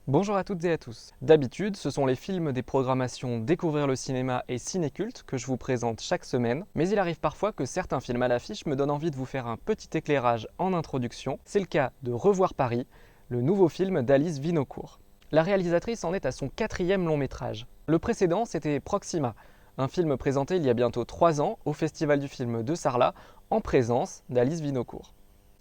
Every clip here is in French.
Bonjour à toutes et à tous. D'habitude, ce sont les films des programmations Découvrir le cinéma et Cinéculte que je vous présente chaque semaine, mais il arrive parfois que certains films à l'affiche me donnent envie de vous faire un petit éclairage en introduction. C'est le cas de Revoir Paris, le nouveau film d'Alice Vinocourt. La réalisatrice en est à son 4e long métrage. Le précédent, c'était Proxima, un film présenté il y a bientôt 3 ans au Festival du film de Sarlat, en présence d'Alice Vinocourt.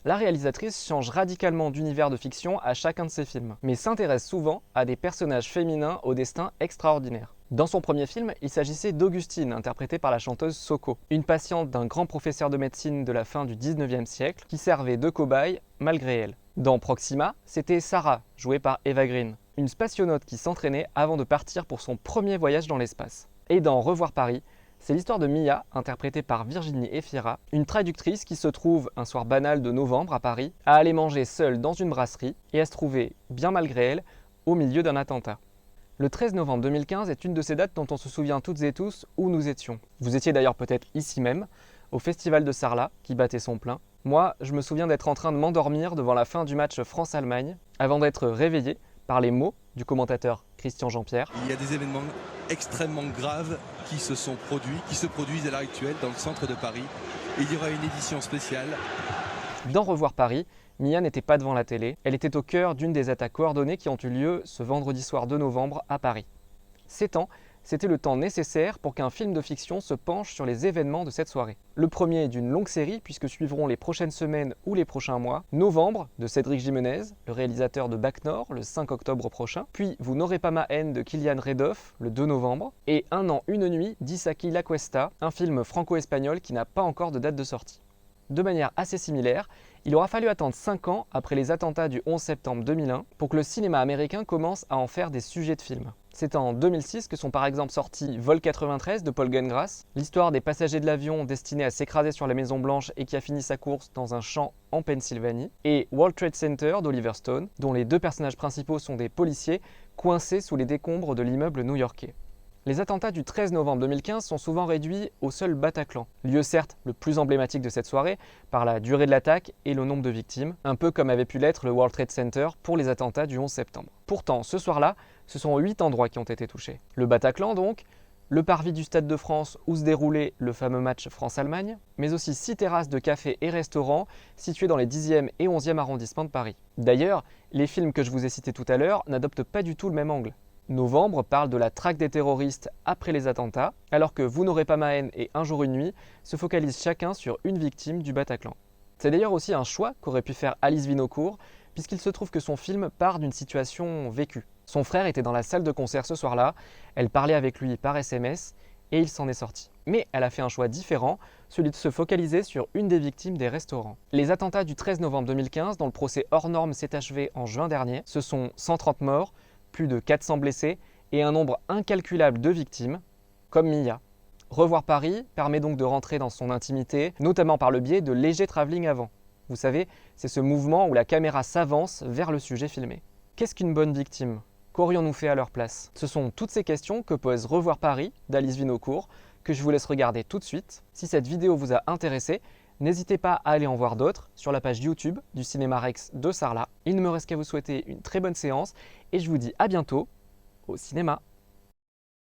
La réalisatrice change radicalement d'univers de fiction à chacun de ses films, mais s'intéresse souvent à des personnages féminins au destin extraordinaire. Dans son premier film, il s'agissait d'Augustine, interprétée par la chanteuse Soko, une patiente d'un grand professeur de médecine de la fin du 19e siècle qui servait de cobaye malgré elle. Dans Proxima, c'était Sarah, jouée par Eva Green, une spationaute qui s'entraînait avant de partir pour son premier voyage dans l'espace. Et dans Revoir Paris, c'est l'histoire de Mia, interprétée par Virginie Efira, une traductrice qui se trouve un soir banal de novembre à Paris, à aller manger seule dans une brasserie et à se trouver, bien malgré elle, au milieu d'un attentat. Le 13 novembre 2015 est une de ces dates dont on se souvient toutes et tous où nous étions. Vous étiez d'ailleurs peut-être ici même, au Festival de Sarlat, qui battait son plein. Moi, je me souviens d'être en train de m'endormir devant la fin du match France-Allemagne, avant d'être réveillé par les mots du commentateur Christian Jean-Pierre. Il y a des événements extrêmement graves qui se produisent à l'heure actuelle dans le centre de Paris. Et il y aura une édition spéciale. Dans Revoir Paris, Mia n'était pas devant la télé, elle était au cœur d'une des attaques coordonnées qui ont eu lieu ce vendredi soir de novembre à Paris. Ces temps, c'était le temps nécessaire pour qu'un film de fiction se penche sur les événements de cette soirée. Le premier est d'une longue série puisque suivront les prochaines semaines ou les prochains mois. Novembre de Cédric Jimenez, le réalisateur de Bac Nord, le 5 octobre prochain. Puis Vous n'aurez pas ma haine de Kylian Redoff, le 2 novembre. Et Un an, une nuit d'Isaki Lacuesta, un film franco-espagnol qui n'a pas encore de date de sortie. De manière assez similaire, il aura fallu attendre 5 ans après les attentats du 11 septembre 2001 pour que le cinéma américain commence à en faire des sujets de films. C'est en 2006 que sont par exemple sortis Vol 93 de Paul Greengrass, l'histoire des passagers de l'avion destiné à s'écraser sur la Maison Blanche et qui a fini sa course dans un champ en Pennsylvanie, et World Trade Center d'Oliver Stone, dont les deux personnages principaux sont des policiers coincés sous les décombres de l'immeuble new-yorkais. Les attentats du 13 novembre 2015 sont souvent réduits au seul Bataclan, lieu certes le plus emblématique de cette soirée par la durée de l'attaque et le nombre de victimes, un peu comme avait pu l'être le World Trade Center pour les attentats du 11 septembre. Pourtant, ce soir-là, ce sont 8 endroits qui ont été touchés. Le Bataclan donc, le parvis du Stade de France où se déroulait le fameux match France-Allemagne, mais aussi 6 terrasses de cafés et restaurants situés dans les 10e et 11e arrondissements de Paris. D'ailleurs, les films que je vous ai cités tout à l'heure n'adoptent pas du tout le même angle. Novembre parle de la traque des terroristes après les attentats, alors que Vous n'aurez pas ma haine et Un jour une nuit se focalisent chacun sur une victime du Bataclan. C'est d'ailleurs aussi un choix qu'aurait pu faire Alice Vinocourt, puisqu'il se trouve que son film part d'une situation vécue. Son frère était dans la salle de concert ce soir-là, elle parlait avec lui par SMS et il s'en est sorti. Mais elle a fait un choix différent, celui de se focaliser sur une des victimes des restaurants. Les attentats du 13 novembre 2015, dont le procès hors norme s'est achevé en juin dernier, ce sont 130 morts, plus de 400 blessés et un nombre incalculable de victimes, comme Mia. Revoir Paris permet donc de rentrer dans son intimité, notamment par le biais de légers travelling avant. Vous savez, c'est ce mouvement où la caméra s'avance vers le sujet filmé. Qu'est-ce qu'une bonne victime ? Qu'aurions-nous fait à leur place ? Ce sont toutes ces questions que pose Revoir Paris d'Alice Vinocourt, que je vous laisse regarder tout de suite. Si cette vidéo vous a intéressé, n'hésitez pas à aller en voir d'autres sur la page YouTube du Cinéma Rex de Sarlat. Il ne me reste qu'à vous souhaiter une très bonne séance et je vous dis à bientôt au cinéma.